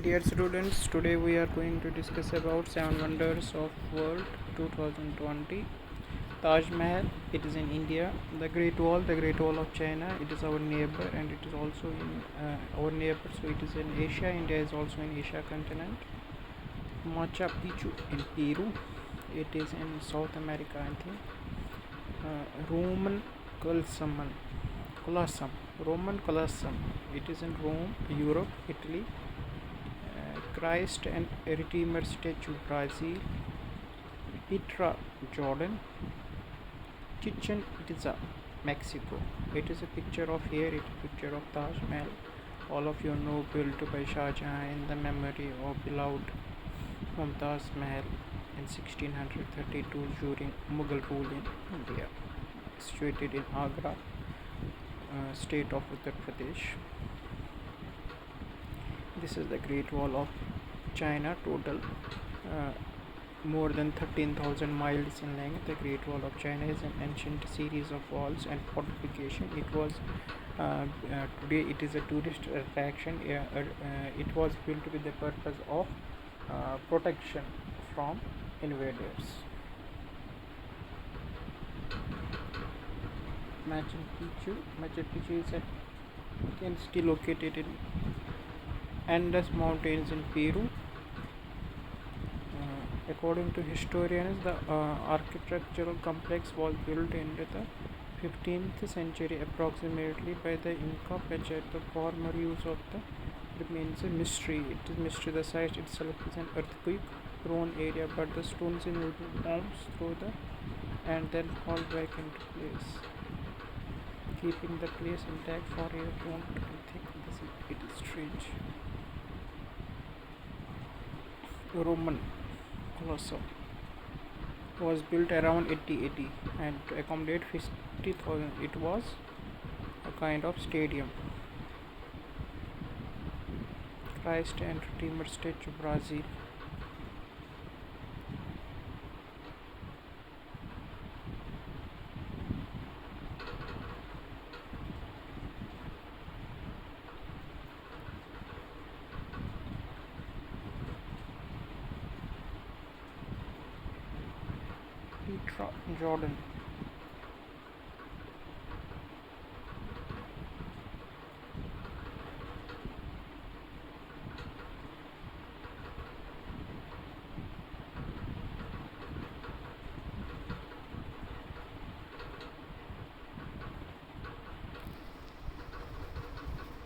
Dear students, today we are going to discuss about 7 wonders of world 2020. Taj Mahal, it is in India. The Great Wall of China, it is our neighbor and it is also in our neighbor, so it is in Asia. India is also in Asia continent. Machu Picchu in Peru, it is in South America, I think. Roman Colosseum, Roman Colosseum, it is in Rome, Europe, Italy. Christ and Redeemer statue, Brazil. Petra, Jordan. Chichen Itza, Mexico. It is a picture of here. It is a picture of Taj Mahal. All of you know, built by Shah Jahan in the memory of beloved Mumtaz Mahal in 1632 during Mughal rule in India. Situated in Agra, state of Uttar Pradesh. This is the Great Wall of China, total more than 13,000 miles in length. The Great Wall of China is an ancient series of walls and fortification. It was today it is a tourist attraction. It was built with the purpose of protection from invaders. Machu Picchu is a city located in Andes Mountains in Peru. According to historians, the architectural complex was built in the 15th century approximately by the Inca Pacha. The former use of the remains a mystery. It is mystery. The site itself is an earthquake-prone area, but the stones in bombs through the and then fall back into place, keeping the place intact for a don't think it is strange. Roman Colosseum was built around 80 and to accommodate 50,000. It was a kind of stadium. Christ and Redeemer statue, Brazil. Petra, Jordan.